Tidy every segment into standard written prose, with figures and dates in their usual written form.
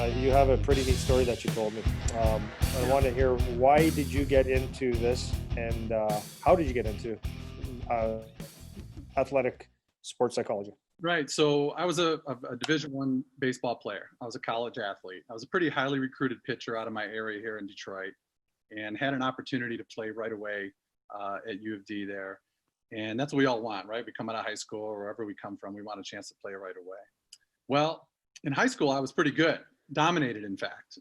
You have a pretty neat story that you told me. I want to hear, why did you get into this, and how did you get into athletic sports psychology? Right. So I was a Division I baseball player. I was a college athlete. I was a pretty highly recruited pitcher out of my area here in Detroit, and had an opportunity to play right away at U of D there. And that's what we all want, right? We come out of high school or wherever we come from, we want a chance to play right away. Well, in high school, I was pretty good, dominated, in fact.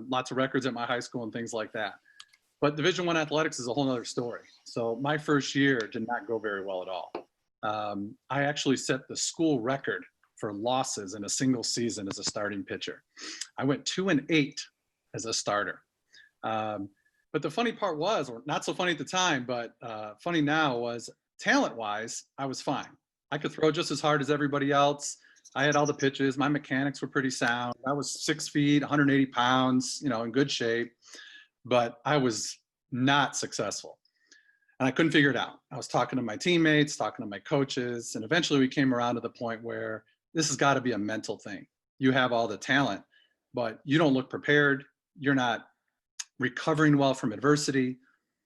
Lots of records at my high school and things like that. But Division I athletics is a whole other story. So my first year did not go very well at all. I actually set the school record for losses in a single season as a starting pitcher. I went 2-8 as a starter. But the funny part was, or not so funny at the time, but funny now, was talent-wise, I was fine. I could throw just as hard as everybody else. I had all the pitches. My mechanics were pretty sound. I was 6 feet, 180 pounds, in good shape, but I was not successful. And I couldn't figure it out. I was talking to my teammates, talking to my coaches, and eventually we came around to the point where this has got to be a mental thing. You have all the talent, but you don't look prepared. You're not recovering well from adversity.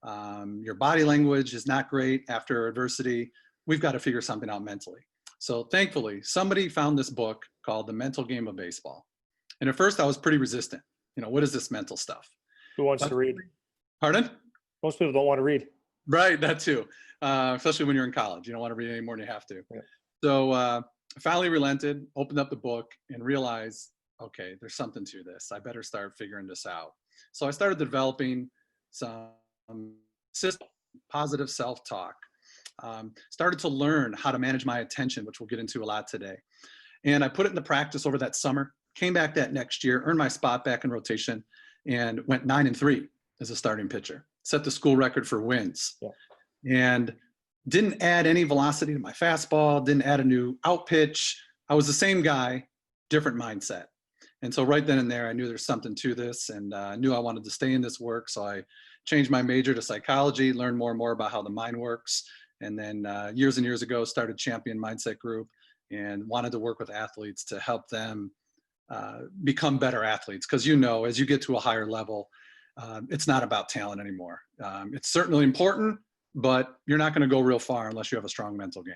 Your body language is not great after adversity. We've got to figure something out mentally. So thankfully, somebody found this book called The Mental Game of Baseball. And at first I was pretty resistant. What is this mental stuff? Who wants to read? Pardon? Most people don't want to read. Right, that too. Especially when you're in college. You don't want to read any more than you have to. Yeah. So I finally relented, opened up the book, and realized, okay, there's something to this. I better start figuring this out. So I started developing some positive self-talk. Started to learn how to manage my attention, which we'll get into a lot today. And I put it into practice over that summer, came back that next year, earned my spot back in rotation, and went 9-3 as a starting pitcher. Set the school record for wins. Yeah. And didn't add any velocity to my fastball, didn't add a new out pitch. I was the same guy, different mindset. And so right then and there, I knew there's something to this, and knew I wanted to stay in this work. So I changed my major to psychology, learned more and more about how the mind works. And then years and years ago, started Champion Mindset Group and wanted to work with athletes to help them become better athletes. Because as you get to a higher level, it's not about talent anymore. It's certainly important, but you're not going to go real far unless you have a strong mental game.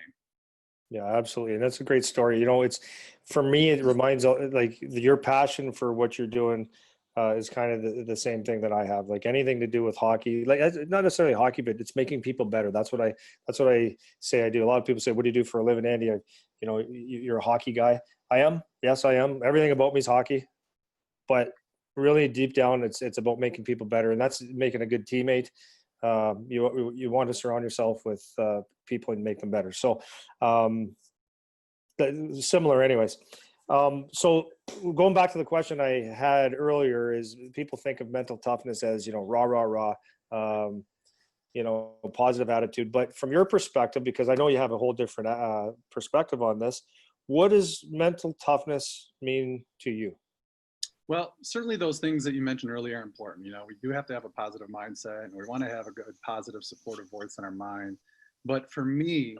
Yeah, absolutely. And that's a great story. It's, for me, it reminds, like, your passion for what you're doing is kind of the same thing that I have. Like, anything to do with hockey, like, not necessarily hockey, but it's making people better. That's what I say I do. A lot of people say, "What do you do for a living, Andy?" You're a hockey guy. I am. Yes, I am. Everything about me is hockey, but really deep down, it's about making people better, and that's making a good teammate. You want to surround yourself with people and make them better. So similar, anyways. So going back to the question I had earlier, is people think of mental toughness as rah, positive attitude. But from your perspective, because I know you have a whole different perspective on this, what does mental toughness mean to you? Well, certainly those things that you mentioned earlier are important. We do have to have a positive mindset, and we want to have a good, positive, supportive voice in our mind. But for me,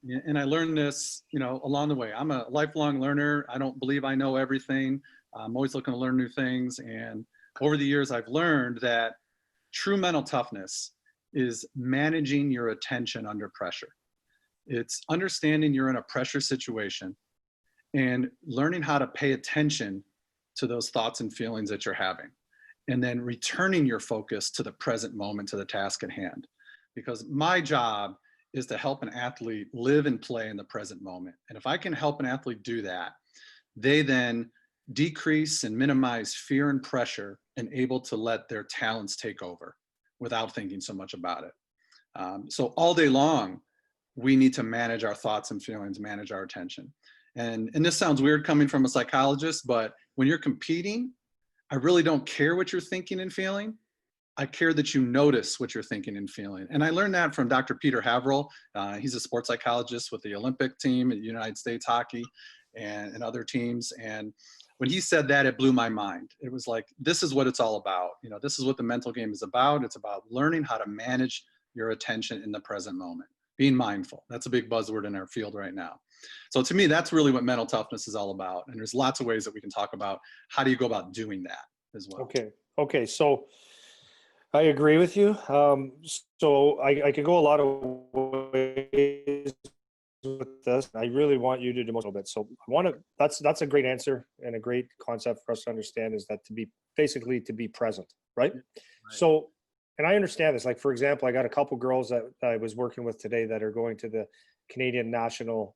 and I learned this, along the way, I'm a lifelong learner. I don't believe I know everything. I'm always looking to learn new things. And over the years, I've learned that true mental toughness is managing your attention under pressure. It's understanding you're in a pressure situation and learning how to pay attention to those thoughts and feelings that you're having, and then returning your focus to the present moment, to the task at hand. Because my job is to help an athlete live and play in the present moment. And if I can help an athlete do that, they then decrease and minimize fear and pressure and able to let their talents take over without thinking so much about it. So all day long, we need to manage our thoughts and feelings, manage our attention. And this sounds weird coming from a psychologist, but when you're competing, I really don't care what you're thinking and feeling. I care that you notice what you're thinking and feeling. And I learned that from Dr. Peter Haverhill. He's a sports psychologist with the Olympic team at United States Hockey and other teams. And when he said that, it blew my mind. It was like, this is what it's all about. This is what the mental game is about. It's about learning how to manage your attention in the present moment. being mindful. That's a big buzzword in our field right now. So to me, that's really what mental toughness is all about. And there's lots of ways that we can talk about how do you go about doing that as well. Okay. So I agree with you. So I could go a lot of ways with this. I really want you to do most of it. So I want to, that's a great answer and a great concept for us to understand, is that to be present, right? So, and I understand this, like, for example, I got a couple girls that I was working with today that are going to the Canadian national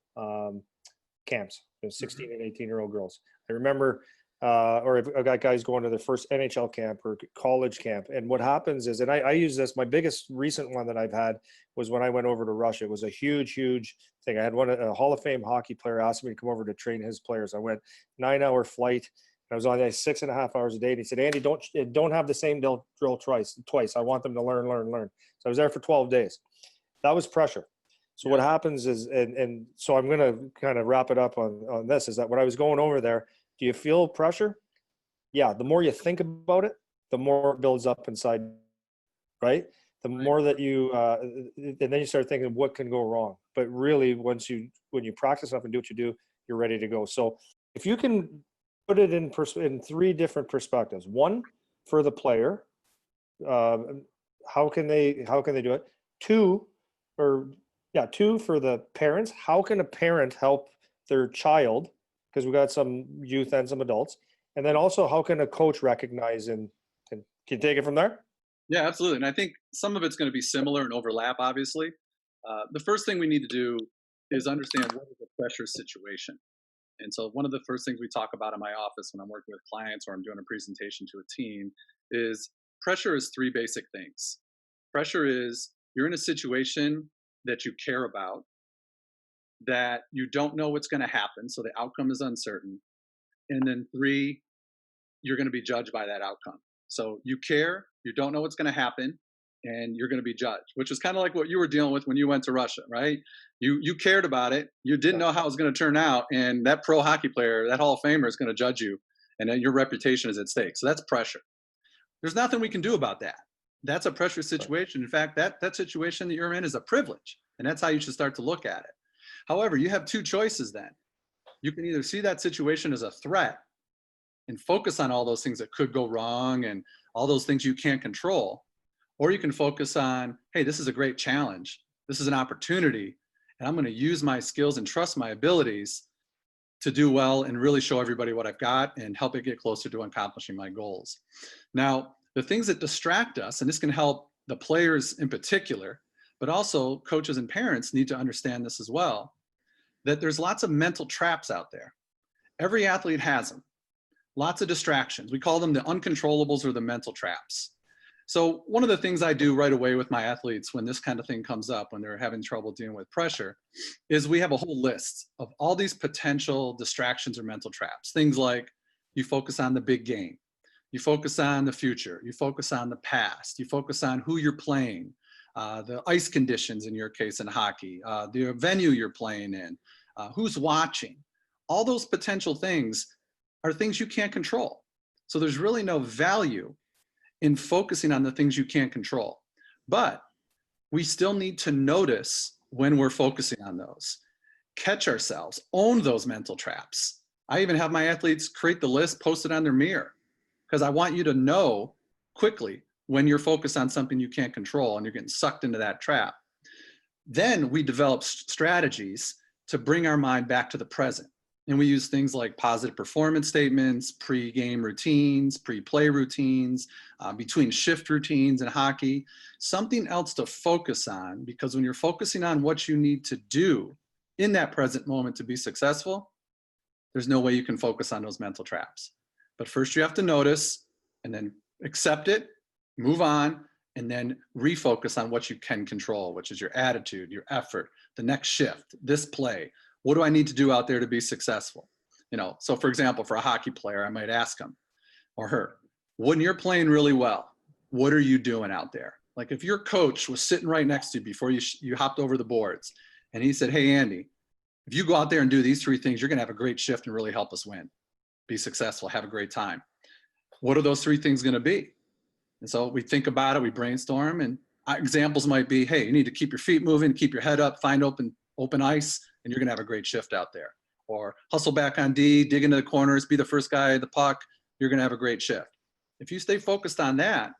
camps, 16 and 18-year-old girls. I remember, or I've got guys going to their first NHL camp or college camp. And what happens is, and I use this, my biggest recent one that I've had was when I went over to Russia. It was a huge thing. I had a Hall of Fame hockey player asked me to come over to train his players. I went 9-hour flight. I was on there 6.5 hours a day. And he said, Andy, don't have the same drill twice. I want them to learn. So I was there for 12 days. That was pressure. So what happens is, and so I'm going to kind of wrap it up on this, is that when I was going over there, do you feel pressure? Yeah. The more you think about it, the more it builds up inside, right? The more that you, and then you start thinking what can go wrong. But really, when you practice enough and do what you do, you're ready to go. So if you can put it in three different perspectives. One, for the player, how can they do it? Two, for the parents, how can a parent help their child? Because we've got some youth and some adults. And then also, how can a coach recognize and can you take it from there? Yeah, absolutely. And I think some of it's going to be similar and overlap, obviously. The first thing we need to do is understand what is a pressure situation. And so one of the first things we talk about in my office when I'm working with clients or I'm doing a presentation to a team is pressure is three basic things. Pressure is you're in a situation that you care about, that you don't know what's going to happen, so the outcome is uncertain. And then three, you're going to be judged by that outcome. So you care, you don't know what's going to happen, and you're going to be judged, which is kind of like what you were dealing with when you went to Russia, right? You cared about it, you didn't know how it was going to turn out, and that pro hockey player, that Hall of Famer, is going to judge you, and then your reputation is at stake. So that's pressure. There's nothing we can do about that. That's a pressure situation. In fact, that situation that you're in is a privilege, and that's how you should start to look at it. However, you have two choices then. You can either see that situation as a threat and focus on all those things that could go wrong and all those things you can't control, or you can focus on, hey, this is a great challenge. This is an opportunity, and I'm going to use my skills and trust my abilities to do well and really show everybody what I've got and help it get closer to accomplishing my goals. Now, the things that distract us, and this can help the players in particular, but also coaches and parents need to understand this as well, that there's lots of mental traps out there. Every athlete has them. Lots of distractions. We call them the uncontrollables or the mental traps. So one of the things I do right away with my athletes when this kind of thing comes up, when they're having trouble dealing with pressure, is we have a whole list of all these potential distractions or mental traps. Things like you focus on the big game, you focus on the future, you focus on the past, you focus on who you're playing, the ice conditions in your case in hockey, the venue you're playing in, who's watching. All those potential things are things you can't control. So there's really no value in focusing on the things you can't control. But we still need to notice when we're focusing on those, catch ourselves, own those mental traps. I even have my athletes create the list, post it on their mirror, because I want you to know quickly when you're focused on something you can't control and you're getting sucked into that trap. Then we develop strategies to bring our mind back to the present. And we use things like positive performance statements, pre-game routines, pre-play routines, between shift routines in hockey, something else to focus on, because when you're focusing on what you need to do in that present moment to be successful, there's no way you can focus on those mental traps. But first you have to notice and then accept it, move on, and then refocus on what you can control, which is your attitude, your effort, the next shift, this play. What do I need to do out there to be successful? You know, so for example, for a hockey player, I might ask him or her, when you're playing really well, what are you doing out there? Like if your coach was sitting right next to you before you hopped over the boards and he said, hey, Andy, if you go out there and do these three things, you're going to have a great shift and really help us win, be successful, have a great time. What are those three things going to be? And so we think about it, we brainstorm, and Examples might be, hey, you need to keep your feet moving, keep your head up, find open ice, and you're going to have a great shift out there. Or hustle back on D, dig into the corners, be the first guy at the puck, you're going to have a great shift. If you stay focused on that,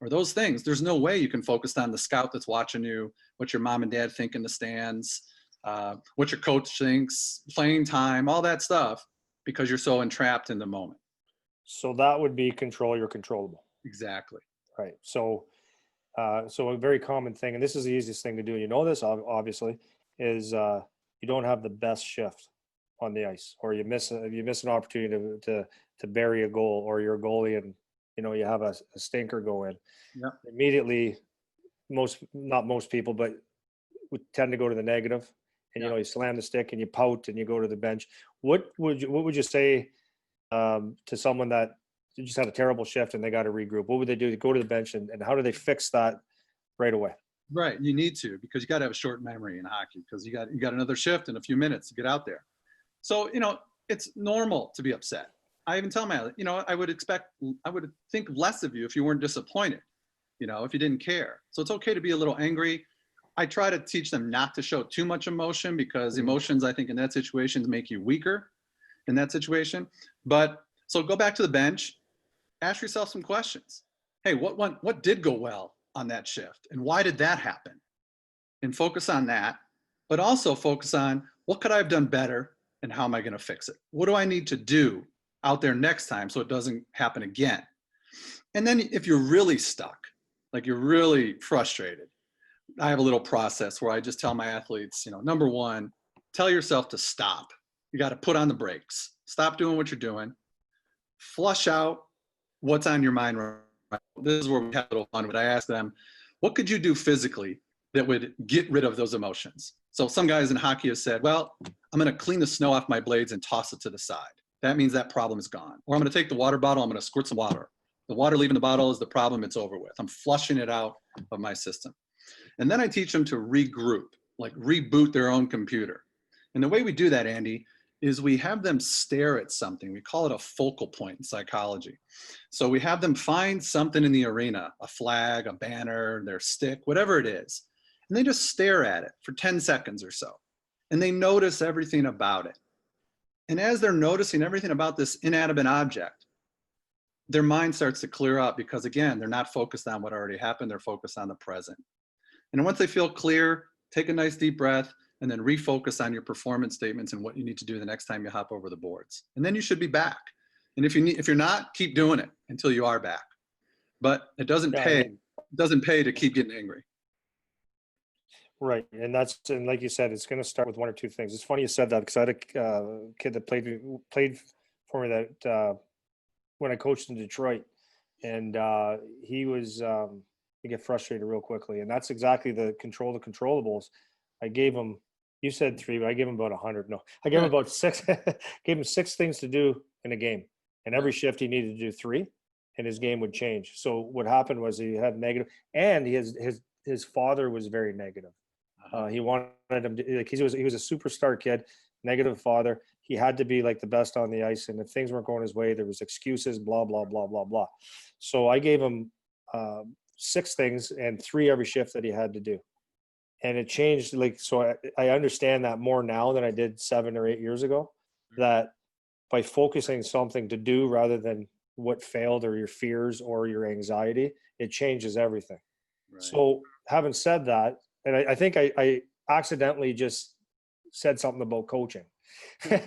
or those things, there's no way you can focus on the scout that's watching you, what your mom and dad think in the stands, what your coach thinks, playing time, all that stuff, because you're so entrapped in the moment. So that would be control your controllable. Exactly. Right. So a very common thing, and this is the easiest thing to do, you know this obviously, is you don't have the best shift on the ice, or you miss an opportunity to bury a goal, or you're a goalie and you have a stinker go in. Yeah. Immediately, not most people, but would tend to go to the negative, and you slam the stick and you pout and you go to the bench. What would you say to someone that just had a terrible shift and they got to regroup? What would they do to go to the bench, and how do they fix that right away? Right, you need to, because you got to have a short memory in hockey, because you got another shift in a few minutes to get out there. So it's normal to be upset. I even tell my, I would think less of you if you weren't disappointed, if you didn't care. So it's okay to be a little angry. I try to teach them not to show too much emotion, because emotions, I think, in that situation make you weaker in that situation. But so go back to the bench, ask yourself some questions. Hey, what did go well on that shift, and why did that happen? And focus on that, but also focus on what could I have done better, and how am I going to fix it? What do I need to do out there next time so it doesn't happen again? And then if you're really stuck, like you're really frustrated, I have a little process where I just tell my athletes, number one, tell yourself to stop. You got to put on the brakes. Stop doing what you're doing. Flush out what's on your mind right now. This is where we have a little fun. But I ask them, what could you do physically that would get rid of those emotions? So some guys in hockey have said, well, I'm going to clean the snow off my blades and toss it to the side. That means that problem is gone. Or I'm going to take the water bottle, I'm going to squirt some water. The water leaving the bottle is the problem, it's over with. I'm flushing it out of my system. And then I teach them to regroup, like reboot their own computer. And the way we do that, Andy, is we have them stare at something. We call it a focal point in psychology. So we have them find something in the arena, a flag, a banner, their stick, whatever it is. And they just stare at it for 10 seconds or so. And they notice everything about it. And as they're noticing everything about this inanimate object, their mind starts to clear up, because again, they're not focused on what already happened, they're focused on the present. And once they feel clear, take a nice deep breath, and then refocus on your performance statements and what you need to do the next time you hop over the boards. And then you should be back. And if you're not, keep doing it until you are back. But it doesn't pay to keep getting angry. Right. And like you said, it's going to start with one or two things. It's funny you said that, because I had a kid that played for me that when I coached in Detroit, and he was he get frustrated real quickly, and that's exactly the controllables. I gave him, you said 3, but I gave him about 100. No, I gave him about 6. Gave him 6 things to do in a game, and every shift he needed to do 3, and his game would change. So what happened was he had negative, and his father was very negative. He wanted him to, like, he was a superstar kid, negative father. He had to be like the best on the ice, and if things weren't going his way, there was excuses, blah blah blah blah blah. So I gave him 6 things and 3 every shift that he had to do, and it changed. Like, so I understand that more now than I did 7 or 8 years ago. That by focusing something to do rather than what failed or your fears or your anxiety, it changes everything. Right. So having said that, and I think I accidentally just said something about coaching. Can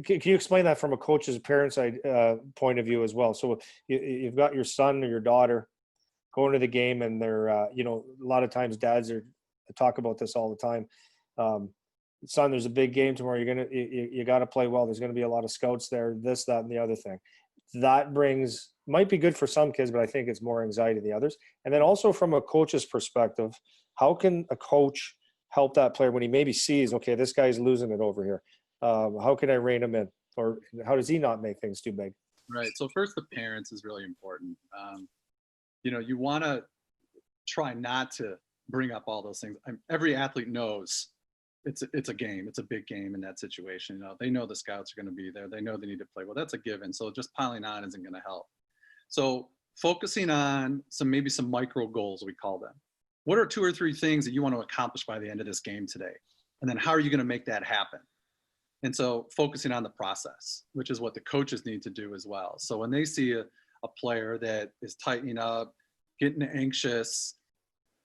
you explain that from a coach's parent's point of view as well? So you've got your son or your daughter going to the game, and they're a lot of times dads talk about this all the time. Son, there's a big game tomorrow. You got to play well. There's going to be a lot of scouts there. This, that, and the other thing. That might be good for some kids, but I think it's more anxiety than the others. And then also from a coach's perspective, how can a coach help that player when he maybe sees, okay, this guy's losing it over here? How can I rein him in? Or how does he not make things too big? Right. So first, the parents is really important. You want to try not to bring up all those things. Every athlete knows it's a game. It's a big game in that situation. They know the scouts are going to be there. They know they need to play well. That's a given. So just piling on isn't going to help. So focusing on maybe some micro goals, we call them. what are 2 or 3 things that you want to accomplish by the end of this game today? And then how are you going to make that happen? And so focusing on the process, which is what the coaches need to do as well. So when they see a player that is tightening up, getting anxious,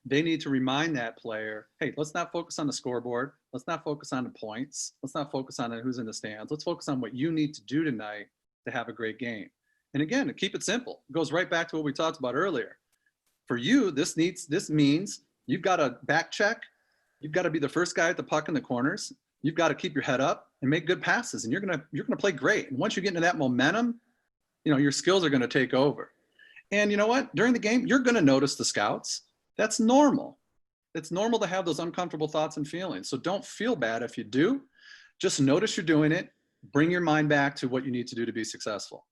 they need to remind that player, hey, let's not focus on the scoreboard. Let's not focus on the points. Let's not focus on who's in the stands. Let's focus on what you need to do tonight to have a great game. And again, to keep it simple, it goes right back to what we talked about earlier. For you, this means you've got to back check. You've got to be the first guy at the puck in the corners. You've got to keep your head up and make good passes, and you're gonna play great. And once you get into that momentum, your skills are going to take over. And you know what? During the game, you're going to notice the scouts. That's normal. It's normal to have those uncomfortable thoughts and feelings. So don't feel bad if you do. Just notice you're doing it. Bring your mind back to what you need to do to be successful.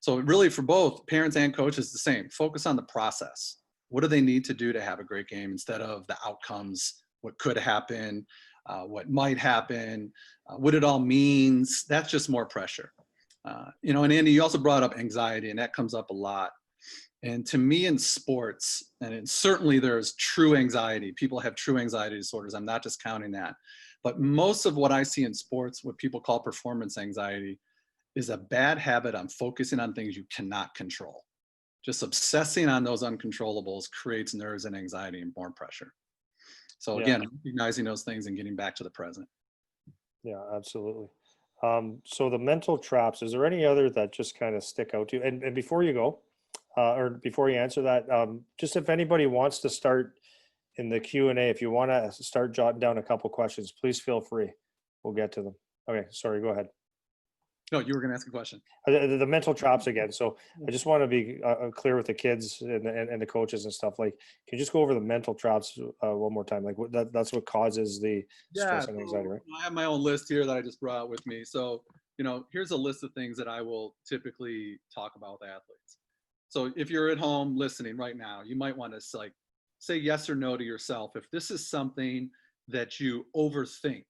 So really for both parents and coaches, the same. Focus on the process. What do they need to do to have a great game instead of the outcomes, what could happen, what might happen, what it all means. That's just more pressure. And Andy, you also brought up anxiety, and that comes up a lot. And to me in sports, and certainly there's true anxiety. People have true anxiety disorders. I'm not discounting that. But most of what I see in sports, what people call performance anxiety, is a bad habit on focusing on things you cannot control. Just obsessing on those uncontrollables creates nerves and anxiety and more pressure. So again, recognizing those things and getting back to the present. Yeah, absolutely. So the mental traps, is there any other that just kind of stick out to you? And before you go, or before you answer that, just if anybody wants to start in the Q&A, if you want to start jotting down a couple questions, please feel free. We'll get to them. Okay, sorry, go ahead. No, you were going to ask a question. The mental traps again. So I just want to be clear with the kids and the coaches and stuff. Like, can you just go over the mental traps one more time? Like, that's what causes the stress and anxiety, right? I have my own list here that I just brought with me. So, here's a list of things that I will typically talk about with athletes. So if you're at home listening right now, you might want to say yes or no to yourself. If this is something that you overthink,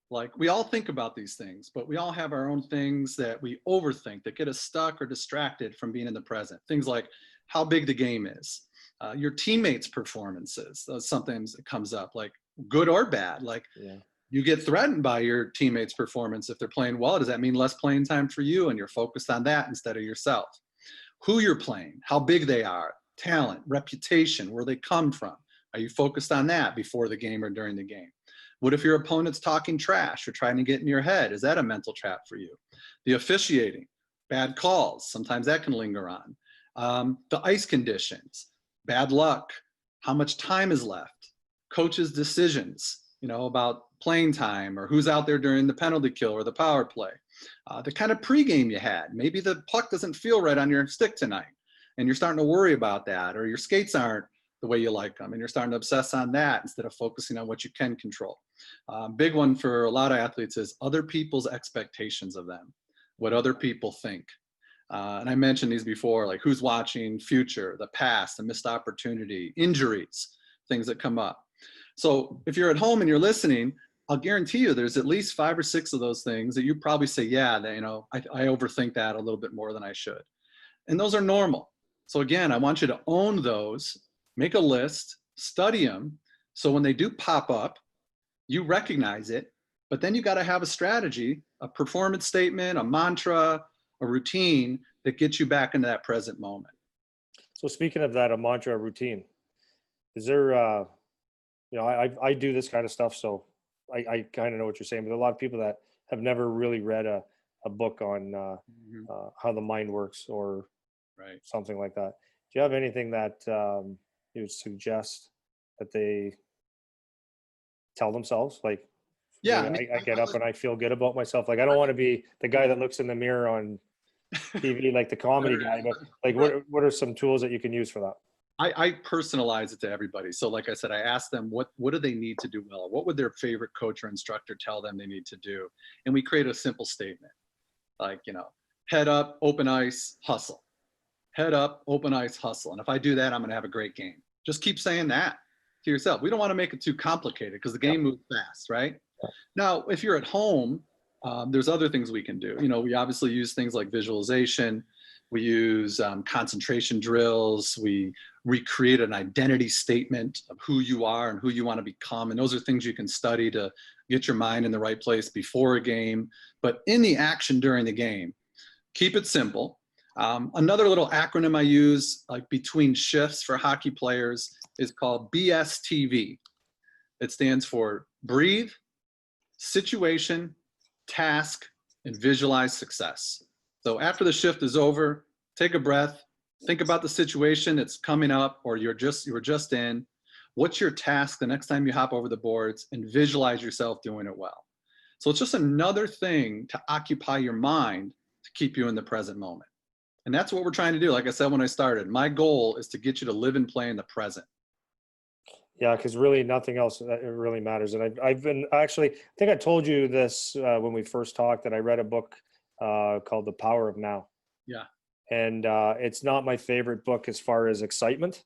like we all think about these things, but we all have our own things that we overthink that get us stuck or distracted from being in the present. Things like how big the game is, your teammates' performances. Sometimes it comes up, like good or bad. Like you get threatened by your teammates' performance. If they're playing well, does that mean less playing time for you? And you're focused on that instead of yourself. Who you're playing, how big they are, talent, reputation, where they come from. Are you focused on that before the game or during the game? What if your opponent's talking trash or trying to get in your head? Is that a mental trap for you? The officiating, bad calls, sometimes that can linger on. The ice conditions, bad luck, how much time is left, coaches' decisions, about playing time or who's out there during the penalty kill or the power play. The kind of pregame you had. Maybe the puck doesn't feel right on your stick tonight and you're starting to worry about that, or your skates aren't the way you like them and you're starting to obsess on that instead of focusing on what you can control. Big one for a lot of athletes is other people's expectations of them, what other people think. And I mentioned these before, like who's watching, future, the past, the missed opportunity, injuries, things that come up. So if you're at home and you're listening, I'll guarantee you there's at least 5 or 6 of those things that you probably say, I overthink that a little bit more than I should. And those are normal. So again, I want you to own those, make a list, study them. So when they do pop up, you recognize it, but then you got to have a strategy, a performance statement, a mantra, a routine that gets you back into that present moment. So speaking of that, a mantra, a routine, is there, I do this kind of stuff, so I kind of know what you're saying, but a lot of people that have never really read a book on how the mind works or something like that. Do you have anything that you would suggest that they tell themselves? Like, I get up and I feel good about myself. Like, I don't want to be the guy that looks in the mirror on TV, like the comedy guy, but like, what are some tools that you can use for that? I personalize it to everybody. So like I said, I ask them, what do they need to do well? What would their favorite coach or instructor tell them they need to do? And we create a simple statement, like, head up, open ice, hustle. Head up, open ice, hustle. And if I do that, I'm going to have a great game. Just keep saying that to yourself. We don't want to make it too complicated because the game moves fast, right? Now, if you're at home, there's other things we can do. We obviously use things like visualization. We use concentration drills. We recreate an identity statement of who you are and who you want to become. And those are things you can study to get your mind in the right place before a game, but in the action during the game. Keep it simple. Another little acronym I use, like between shifts for hockey players, is called BSTV. It stands for breathe, situation, task, and visualize success. So after the shift is over, take a breath, think about the situation that's coming up or you were just in. What's your task the next time you hop over the boards, and visualize yourself doing it well. So it's just another thing to occupy your mind to keep you in the present moment. And that's what we're trying to do. Like I said when I started, my goal is to get you to live and play in the present. Yeah, because really nothing else really matters. And I've been actually, I think I told you this when we first talked, that I read a book called The Power of Now. Yeah. And it's not my favorite book as far as excitement.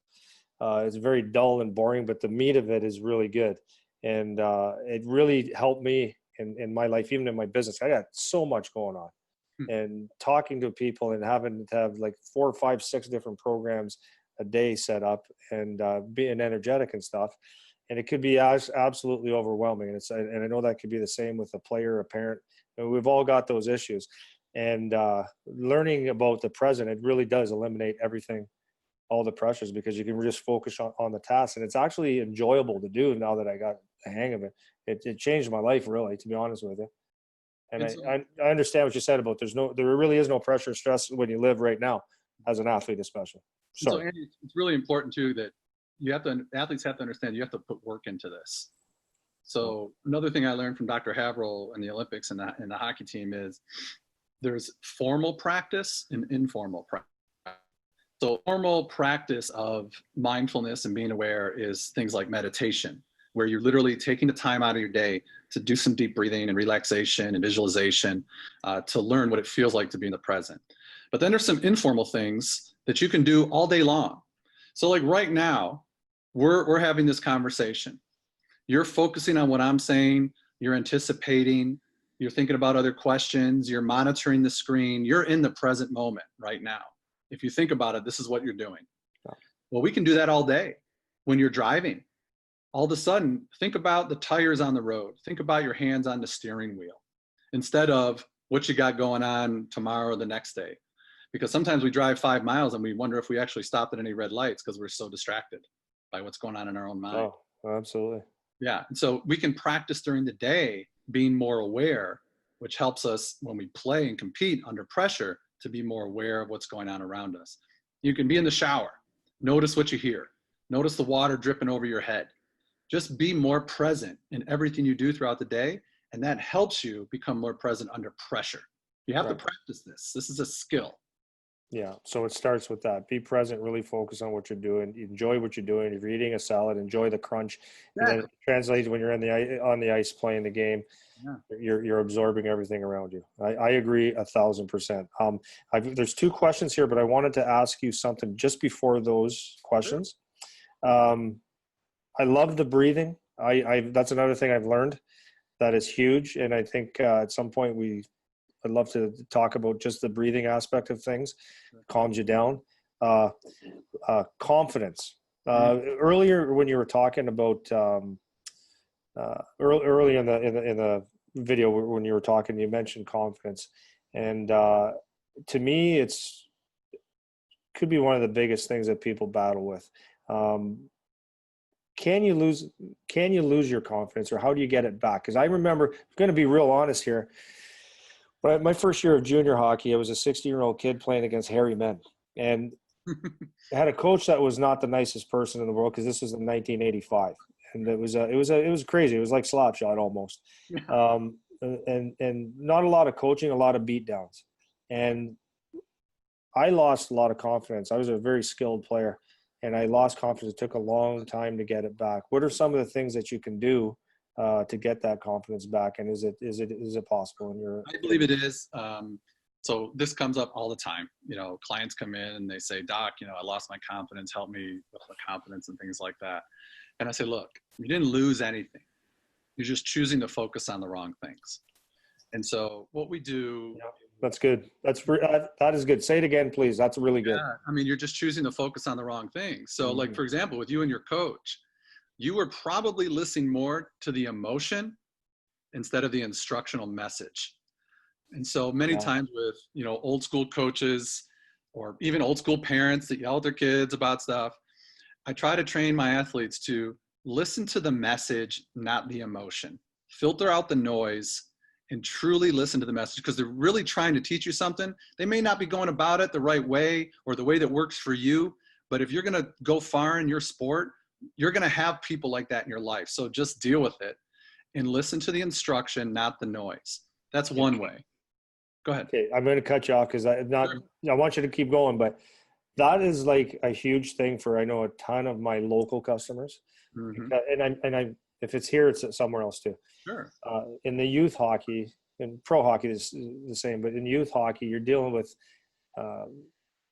It's very dull and boring, but the meat of it is really good. And it really helped me in my life, even in my business. I got so much going on. And talking to people and having to have like 4, 5, 6 different programs a day set up, and being energetic and stuff. And it could be absolutely overwhelming. And I know that could be the same with a player, a parent. And we've all got those issues. And learning about the present, it really does eliminate everything, all the pressures, because you can just focus on the task. And it's actually enjoyable to do now that I got the hang of it. It changed my life, really, to be honest with you. And I understand what you said about there really is no pressure or stress when you live right now as an athlete, especially. So Andy, it's really important too that athletes have to understand you have to put work into this. So another thing I learned from Dr. Haverhill in the Olympics and the hockey team is there's formal practice and informal practice. So formal practice of mindfulness and being aware is things like meditation, where you're literally taking the time out of your day to do some deep breathing and relaxation and visualization to learn what it feels like to be in the present. But then there's some informal things that you can do all day long. So like right now, we're having this conversation. You're focusing on what I'm saying, you're anticipating, you're thinking about other questions, you're monitoring the screen, you're in the present moment right now. If you think about it, this is what you're doing. Well, we can do that all day. When you're driving, all of a sudden, think about the tires on the road. Think about your hands on the steering wheel instead of what you got going on tomorrow or the next day. Because sometimes we drive 5 miles and we wonder if we actually stopped at any red lights because we're so distracted by what's going on in our own mind. Oh, absolutely. Yeah. And so we can practice during the day being more aware, which helps us when we play and compete under pressure to be more aware of what's going on around us. You can be in the shower. Notice what you hear. Notice the water dripping over your head. Just be more present in everything you do throughout the day. And that helps you become more present under pressure. You have to practice this. This is a skill. Yeah. So it starts with that. Be present, really focus on what you're doing. Enjoy what you're doing. If you're eating a salad, enjoy the crunch. And then it translates when you're on the ice playing the game. Yeah. You're absorbing everything around you. I agree 1,000%. There's 2 questions here, but I wanted to ask you something just before those questions. Sure. I love the breathing. That's another thing I've learned that is huge. And I think at some point I'd love to talk about just the breathing aspect of things. Calms you down. Confidence. Earlier when you were talking about early in the video when you were talking, you mentioned confidence, and to me, could be one of the biggest things that people battle with. Can you lose your confidence, or how do you get it back? Because I remember, I'm going to be real honest here. But my first year of junior hockey, I was a 16-year-old kid playing against hairy men, and I had a coach that was not the nicest person in the world, because this was in 1985, and it was crazy. It was like Slapshot almost, and not a lot of coaching, a lot of beatdowns, and I lost a lot of confidence. I was a very skilled player, and I lost confidence. It took a long time to get it back. What are some of the things that you can do to get that confidence back? And is it possible in your? I believe it is. So this comes up all the time. Clients come in and they say, "Doc, I lost my confidence. Help me with the confidence," and things like that. And I say, "Look, you didn't lose anything. You're just choosing to focus on the wrong things." And so what we do That's good. That is good. Say it again, please. That's really good. Yeah, I mean, you're just choosing to focus on the wrong thing. So like, for example, with you and your coach, you were probably listening more to the emotion instead of the instructional message. And so many times with, old school coaches or even old school parents that yell at their kids about stuff, I try to train my athletes to listen to the message, not the emotion. Filter out the noise and truly listen to the message, because they're really trying to teach you something. They may not be going about it the right way or the way that works for you, but if you're going to go far in your sport, you're going to have people like that in your life. So just deal with it and listen to the instruction, not the noise. That's one way. Go ahead. Okay, I'm going to cut you off because I want you to keep going, but that is like a huge thing for, I know, a ton of my local customers. And if it's here, it's somewhere else too. Sure. In the youth hockey and pro hockey is the same, but in youth hockey, you're dealing with a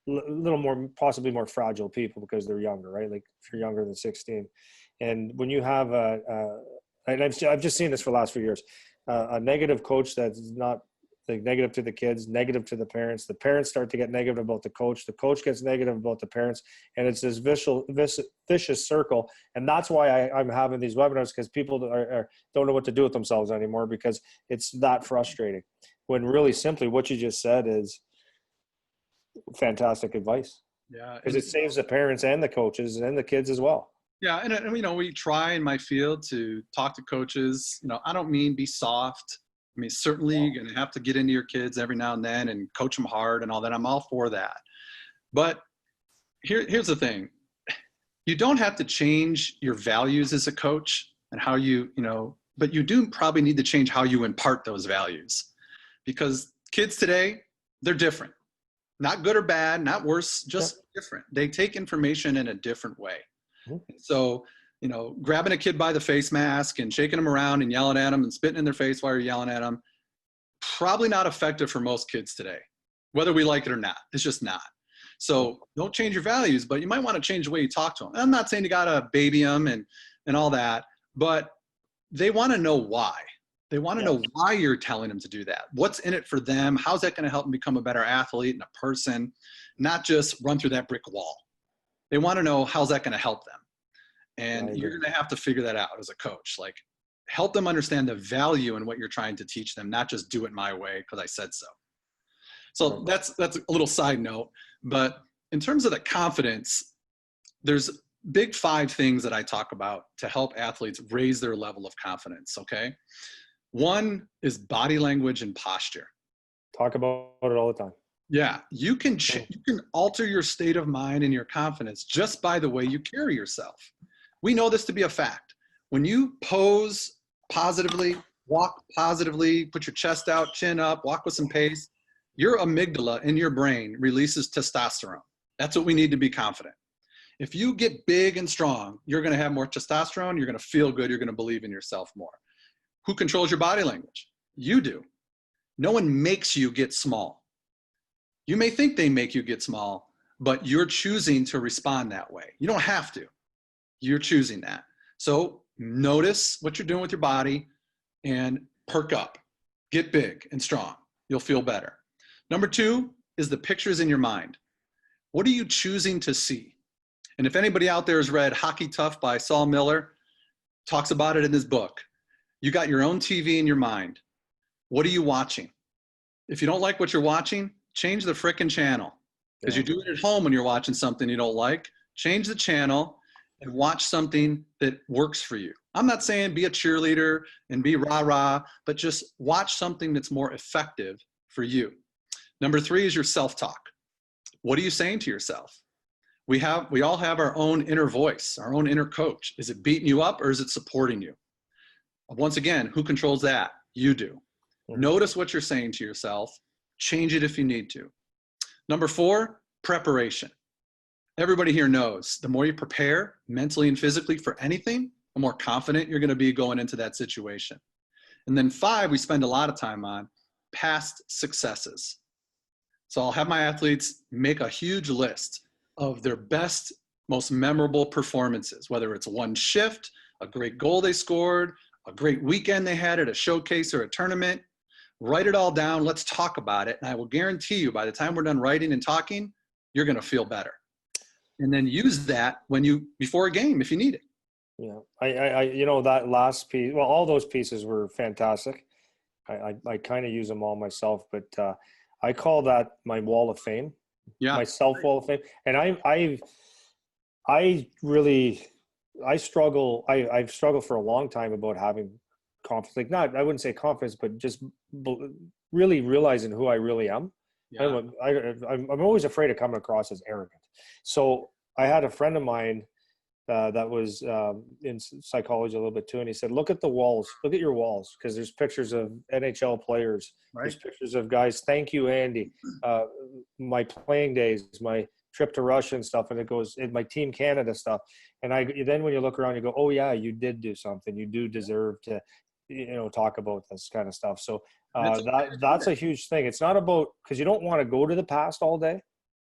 little more, possibly more fragile people because they're younger, right? Like if you're younger than 16. And when you have and I've just seen this for the last few years, a negative coach that's not like negative to the kids, negative to the parents start to get negative about the coach gets negative about the parents, and it's this vicious circle. And that's why I'm having these webinars, because people don't know what to do with themselves anymore, because it's that frustrating, when really simply what you just said is fantastic advice. Yeah, because it saves the parents and the coaches and the kids as well. Yeah, and we try in my field to talk to coaches. I don't mean be soft. I mean, certainly you're going to have to get into your kids every now and then and coach them hard and all that. I'm all for that. But here's the thing. You don't have to change your values as a coach and how but you do probably need to change how you impart those values, because kids today, they're different. Not good or bad, not worse, just different. They take information in a different way. So, grabbing a kid by the face mask and shaking them around and yelling at them and spitting in their face while you're yelling at them, probably not effective for most kids today, whether we like it or not. It's just not. So don't change your values, but you might want to change the way you talk to them. And I'm not saying you got to baby them and all that, but they want to know why. They want to know why you're telling them to do that. What's in it for them? How's that going to help them become a better athlete and a person, not just run through that brick wall. They want to know, how's that going to help them? And you're going to have to figure that out as a coach. Like, help them understand the value in what you're trying to teach them, not just do it my way because I said so. So that's a little side note. But in terms of the confidence, there's big 5 things that I talk about to help athletes raise their level of confidence, okay? One is body language and posture. Talk about it all the time. Yeah, you can alter your state of mind and your confidence just by the way you carry yourself. We know this to be a fact. When you pose positively, walk positively, put your chest out, chin up, walk with some pace, your amygdala in your brain releases testosterone. That's what we need to be confident. If you get big and strong, you're going to have more testosterone, you're going to feel good, you're going to believe in yourself more. Who controls your body language? You do. No one makes you get small. You may think they make you get small, but you're choosing to respond that way. You don't have to. You're choosing that. So notice what you're doing with your body and perk up. Get big and strong. You'll feel better. Number 2 is the pictures in your mind. What are you choosing to see? And if anybody out there has read Hockey Tough by Saul Miller, talks about it in his book. You got your own TV in your mind. What are you watching? If you don't like what you're watching, change the frickin' channel. Because you do it at home when you're watching something you don't like. Change the channel and watch something that works for you. I'm not saying be a cheerleader and be rah-rah, but just watch something that's more effective for you. Number 3 is your self-talk. What are you saying to yourself? We all have our own inner voice, our own inner coach. Is it beating you up or is it supporting you? Once again, who controls that? You do. Notice what you're saying to yourself. Change it if you need to. Number 4, preparation. Everybody here knows the more you prepare mentally and physically for anything, the more confident you're going to be going into that situation. And then 5, we spend a lot of time on past successes. So I'll have my athletes make a huge list of their best, most memorable performances, whether it's one shift, a great goal they scored, a great weekend they had at a showcase or a tournament, write it all down. Let's talk about it. And I will guarantee you by the time we're done writing and talking, you're going to feel better. And then use that before a game, if you need it. Yeah. That last piece, well, all those pieces were fantastic. I kind of use them all myself, but I call that my wall of fame, Yeah. my self wall of fame. And I've struggled for a long time about having confidence. Like I wouldn't say confidence, but just really realizing who I really am. Yeah. I'm always afraid of coming across as arrogant. So I had a friend of mine that was in psychology a little bit too, and he said, look at the walls, look at your walls, because there's pictures of NHL players, Right. there's pictures of guys, thank you, Andy, my playing days, my trip to Russia and stuff, and it goes in my Team Canada stuff. And then when you look around, you go, oh yeah, you did do something. You do deserve to, talk about this kind of stuff. So that's a huge thing. It's not about, because you don't want to go to the past all day.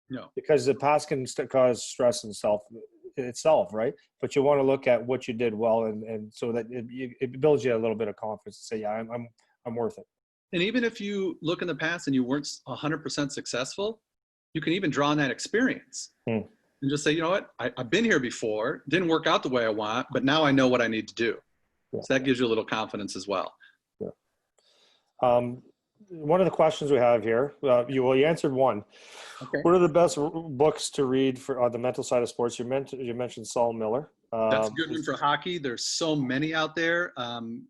No. Because the past can cause stress and itself, right? But you want to look at what you did well, and so that it builds you a little bit of confidence to say, yeah, I'm worth it. And even if you look in the past and you weren't 100% successful, you can even draw on that experience and just say, you know what, I've been here before, didn't work out the way I want, but now I know what I need to do. Yeah. So that gives you a little confidence as well. Yeah. One of the questions we have here, you answered one. Okay. What are the best books to read for the mental side of sports? You mentioned Saul Miller. That's a good one for hockey. There's so many out there.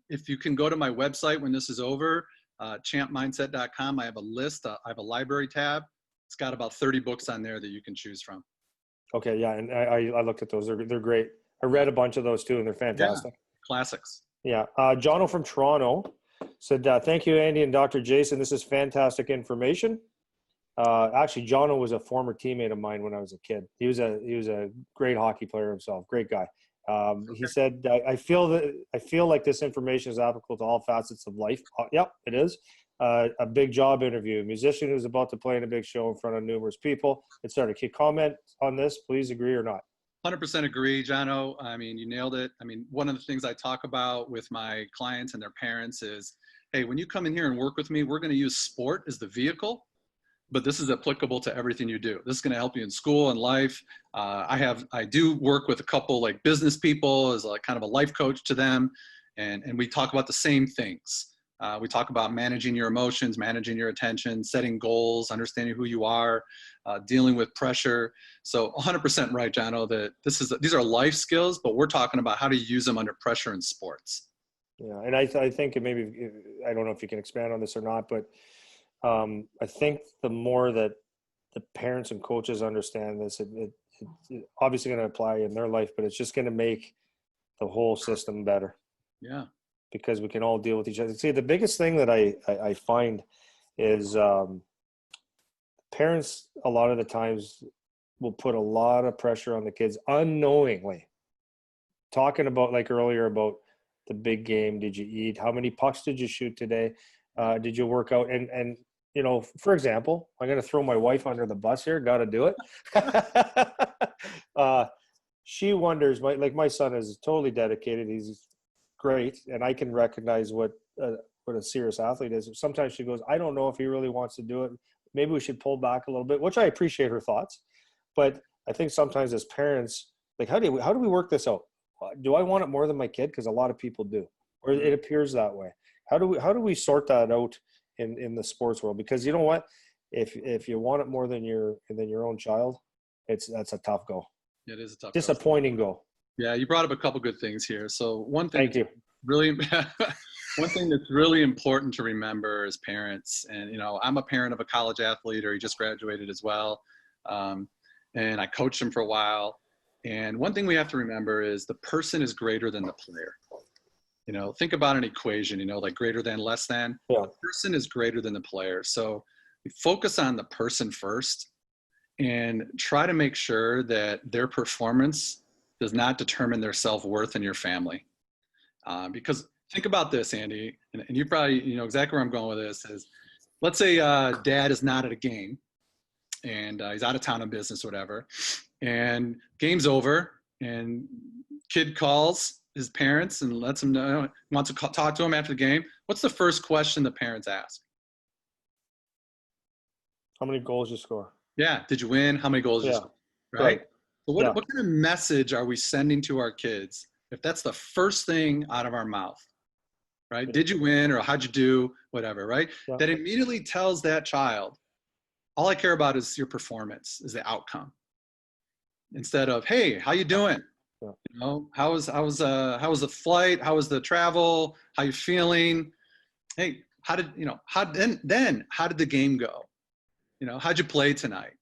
If you can go to my website when this is over, champmindset.com, I have a list. I have a library tab. It's got about 30 books on there that you can choose from. Okay, yeah, and I looked at those. They're great. I read a bunch of those too, and they're fantastic. Yeah, classics. Yeah. Jono from Toronto said, thank you, Andy and Dr. Jason. This is fantastic information. Actually, Jono was a former teammate of mine when I was a kid. He was a great hockey player himself. Great guy. Okay. He said, I feel like this information is applicable to all facets of life. Yep, it is. A big job interview. A musician who's about to play in a big show in front of numerous people, etc. Can you comment on this? Please agree or not? 100% agree, Jono. I mean, you nailed it. I mean, one of the things I talk about with my clients and their parents is, hey, when you come in here and work with me, we're going to use sport as the vehicle, but this is applicable to everything you do. This is going to help you in school and life. I do work with a couple like business people as like kind of a life coach to them. And we talk about the same things. We talk about managing your emotions, managing your attention, setting goals, understanding who you are, dealing with pressure. So 100% right, Jono, that these are life skills, but we're talking about how to use them under pressure in sports. Yeah, and I think maybe, I don't know if you can expand on this or not, but I think the more that the parents and coaches understand this, it's obviously going to apply in their life, but it's just going to make the whole system better. Yeah. Because we can all deal with each other. See, the biggest thing that I find is parents a lot of the times will put a lot of pressure on the kids unknowingly. Talking about, like earlier, about the big game. Did you eat? How many pucks did you shoot today? Did you work out? And for example, I'm going to throw my wife under the bus here. Got to do it. She wonders, my son is totally dedicated. He's great, and I can recognize what a serious athlete is. Sometimes she goes, I don't know if he really wants to do it. Maybe we should pull back a little bit, which I appreciate her thoughts. But I think sometimes as parents, like, how do we work this out? Do I want it more than my kid? Because a lot of people do, or it appears that way. How do we sort that out in the sports world? Because you know what, if you want it more than your own child, that's a tough go. It is a tough, disappointing go. Yeah, you brought up a couple good things here. So one thing, thank you. Really, one thing that's really important to remember as parents, and I'm a parent of a college athlete, or he just graduated as well, and I coached him for a while. And one thing we have to remember is the person is greater than the player. Think about an equation, like greater than, less than. Yeah. The person is greater than the player. So we focus on the person first and try to make sure that their performance does not determine their self-worth in your family. Because think about this, Andy, and you probably know exactly where I'm going with this, is let's say dad is not at a game and he's out of town on business or whatever, and game's over and kid calls his parents and lets him know, wants to talk to him after the game. What's the first question the parents ask? How many goals you score? Yeah. Did you win? How many goals did you Yeah. score? Right. Right. So Yeah. what kind of message are we sending to our kids if that's the first thing out of our mouth? Right? Yeah. Did you win, or how'd you do? Whatever, right? Yeah. That immediately tells that child, all I care about is your performance, is the outcome. Instead of, hey, how you doing? Yeah. You know, how was the flight? How was the travel? How you feeling? Hey, how did how did the game go? You know, how'd you play tonight?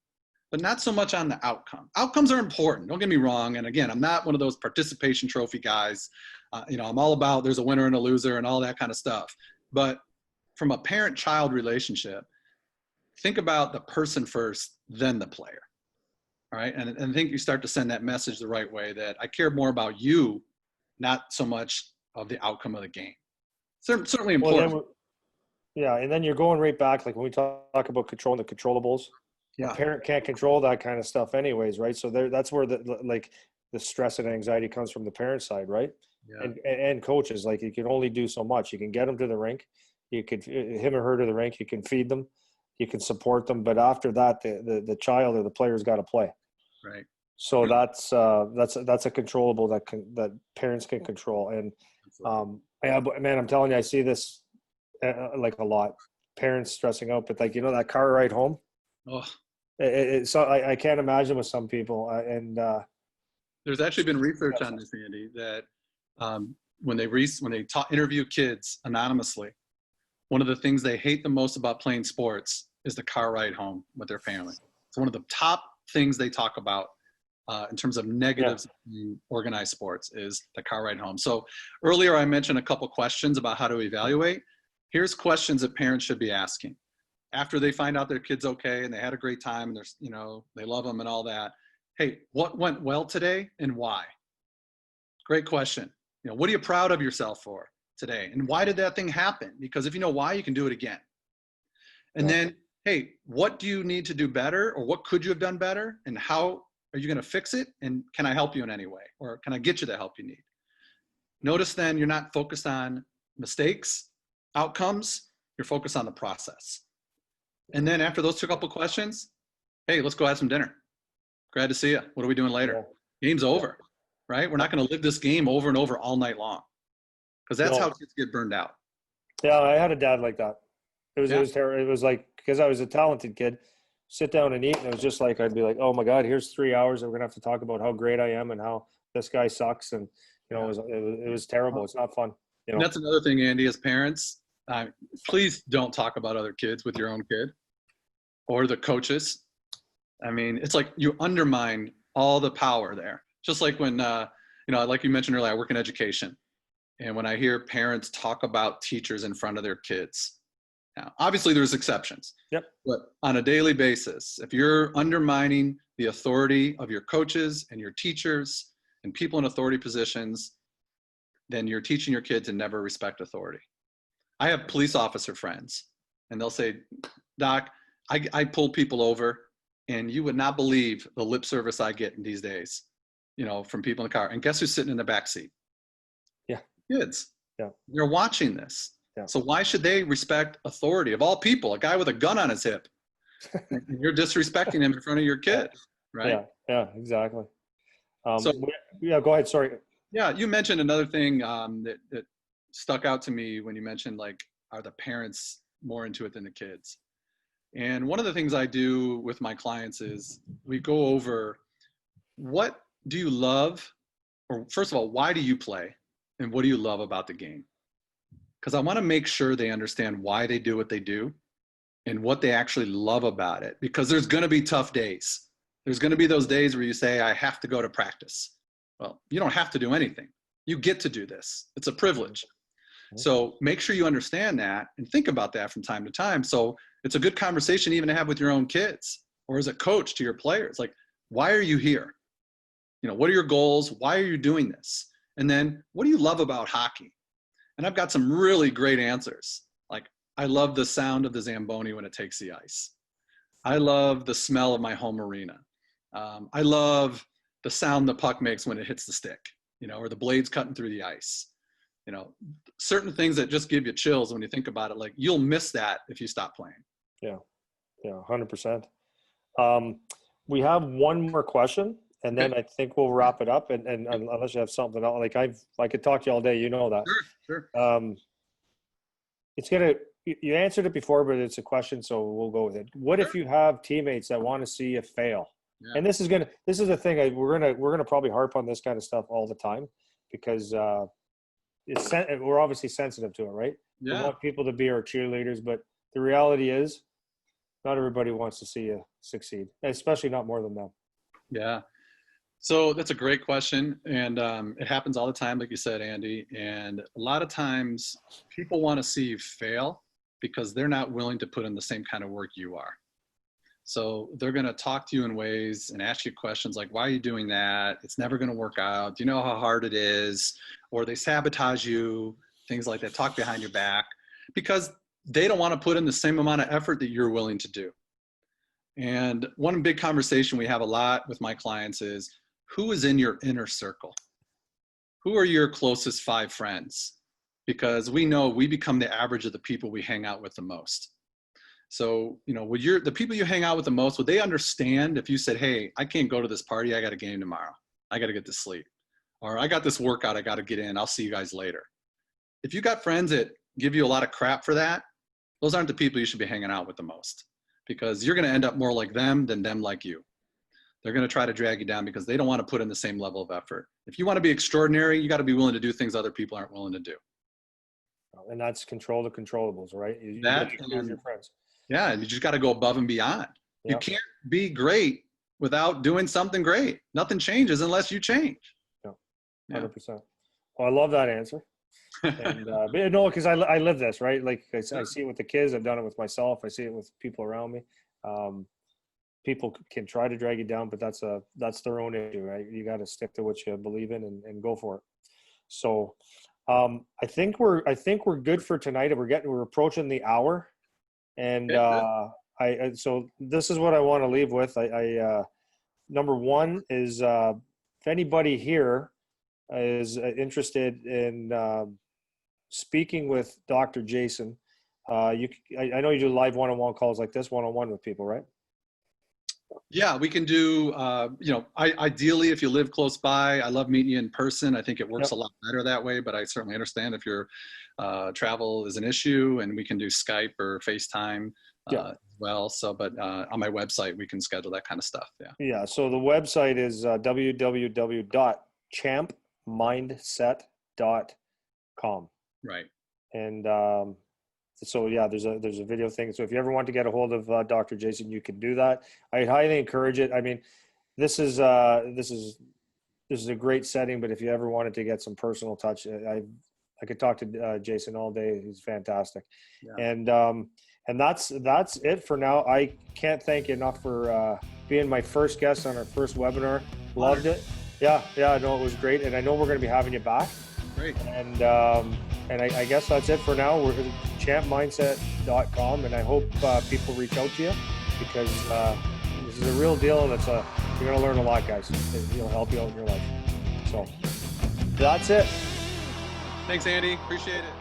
But not so much on the outcome. Outcomes are important. Don't get me wrong. And again, I'm not one of those participation trophy guys. You know, I'm all about there's a winner and a loser and all that kind of stuff. But from a parent-child relationship, think about the person first, then the player. All right. And I think you start to send that message the right way, that I care more about you, not so much of the outcome of the game. Certainly Well, important. then, yeah, and then you're going right back, like when we talk about controlling the controllables. A Yeah. parent can't control that kind of stuff anyways, right? So that's where the stress and anxiety comes from the parent side, right? Yeah. And coaches, like, you can only do so much. You can get them to the rink, you could him or her to the rink, you can feed them, you can support them, but after that, the child or the player's got to play. Right. So that's a controllable that parents can control. And yeah, but man, I'm telling you, I see this like a lot. Parents stressing out, but like, that car ride home. Oh, So I can't imagine with some people, and there's actually been research on this, Andy, that when they interview kids anonymously, one of the things they hate the most about playing sports is the car ride home with their family. It's one of the top things they talk about in terms of negatives in organized sports is the car ride home. So earlier I mentioned a couple questions about how to evaluate. Here's questions that parents should be asking after they find out their kid's okay and they had a great time and they love them and all that. Hey, what went well today and why? Great question. What are you proud of yourself for today? And why did that thing happen? Because if you know why, you can do it again. And then, hey, what do you need to do better, or what could you have done better? And how are you going to fix it? And can I help you in any way? Or can I get you the help you need? Notice then you're not focused on mistakes, outcomes, you're focused on the process. And then after those couple questions, hey, let's go have some dinner. Glad to see you. What are we doing later? Game's over, right? We're not going to live this game over and over all night long, because that's how kids get burned out. Yeah, I had a dad like that. It was terrible. It was like, because I was a talented kid, sit down and eat, and it was just like, I'd be like, oh my God, here's 3 hours and we're gonna have to talk about how great I am and how this guy sucks, and it was terrible. It's not fun. And that's another thing, Andy, as parents, please don't talk about other kids with your own kid or the coaches. I mean, it's like you undermine all the power there. Just like when, like you mentioned earlier, I work in education. And when I hear parents talk about teachers in front of their kids, now, obviously there's exceptions. Yep. But on a daily basis, if you're undermining the authority of your coaches and your teachers and people in authority positions, then you're teaching your kids to never respect authority. I have police officer friends, and they'll say, Doc, I pull people over, and you would not believe the lip service I get in these days, from people in the car. And guess who's sitting in the back seat? Yeah. Kids. Yeah. They're watching this. Yeah. So why should they respect authority of all people? A guy with a gun on his hip. And you're disrespecting him in front of your kid, right? Yeah, exactly. So go ahead. Sorry. Yeah, you mentioned another thing that stuck out to me when you mentioned, like, are the parents more into it than the kids? And one of the things I do with my clients is we go over, what do you love? Or first of all, why do you play? And what do you love about the game? Because I want to make sure they understand why they do what they do and what they actually love about it. Because there's going to be tough days. There's going to be those days where you say, I have to go to practice. Well, you don't have to do anything. You get to do this. It's a privilege. So make sure you understand that and think about that from time to time. So it's a good conversation even to have with your own kids or as a coach to your players. Like, why are you here? What are your goals? Why are you doing this? And then what do you love about hockey? And I've got some really great answers. Like, I love the sound of the Zamboni when it takes the ice. I love the smell of my home arena. I love the sound the puck makes when it hits the stick, or the blades cutting through the ice. Certain things that just give you chills when you think about it, like, you'll miss that if you stop playing. Yeah. Yeah, 100%. We have one more question, and then I think we'll wrap it up. And unless you have something else, like I could talk to you all day, you know that. Sure. It's gonna. You answered it before, but it's a question, so we'll go with it. What if you have teammates that want to see you fail? Yeah. And this is the thing. We're gonna probably harp on this kind of stuff all the time because we're obviously sensitive to it, right? We Yeah. want people to be our cheerleaders, but the reality is, not everybody wants to see you succeed, especially not more than them. Yeah. So that's a great question. And it happens all the time, like you said, Andy. And a lot of times people want to see you fail because they're not willing to put in the same kind of work you are. So they're going to talk to you in ways and ask you questions like, why are you doing that? It's never going to work out. Do you know how hard it is? Or they sabotage you, things like that, talk behind your back, because they don't want to put in the same amount of effort that you're willing to do. And one big conversation we have a lot with my clients is, who is in your inner circle? Who are your closest 5 friends? Because we know we become the average of the people we hang out with the most. So, would the people you hang out with the most, would they understand if you said, hey, I can't go to this party, I got a game tomorrow, I got to get to sleep, or I got this workout I got to get in, I'll see you guys later. If you got friends that give you a lot of crap for that, those aren't the people you should be hanging out with the most, because you're going to end up more like them than them like you. They're going to try to drag you down because they don't want to put in the same level of effort. If you want to be extraordinary, you got to be willing to do things other people aren't willing to do. And that's control the controllables, right? You That, get to choose your friends. Yeah, you just got to go above and beyond. Yeah. You can't be great without doing something great. Nothing changes unless you change. Yeah, 100%. Well, I love that answer. And but no, because I live this, right? Like I see it with the kids. I've done it with myself. I see it with people around me. People can try to drag you down, but that's their own issue, right? You got to stick to what you believe in and go for it. So I think we're good for tonight. We're approaching the hour, and so this is what I want to leave with. Number one is if anybody here is interested in speaking with Dr. Jason, I know you do live one-on-one calls like this, one-on-one with people, right? Yeah, we can do, ideally, if you live close by, I love meeting you in person. I think it works a lot better that way, but I certainly understand if your travel is an issue, and we can do Skype or FaceTime as well. So, but on my website, we can schedule that kind of stuff. Yeah. Yeah. So the website is www.champmindset.com. Right. And so yeah, there's a video thing. So if you ever want to get a hold of Dr. Jason, you can do that. I highly encourage it. I mean, this is a great setting, but if you ever wanted to get some personal touch, I could talk to Jason all day. He's fantastic. Yeah. And that's it for now. I can't thank you enough for being my first guest on our first webinar. Loved it. Yeah, no, it was great. And I know we're going to be having you back. Great. And I guess that's it for now. We're at champmindset.com, and I hope people reach out to you, because this is a real deal, and you're going to learn a lot, guys. It'll help you out in your life. So that's it. Thanks, Andy. Appreciate it.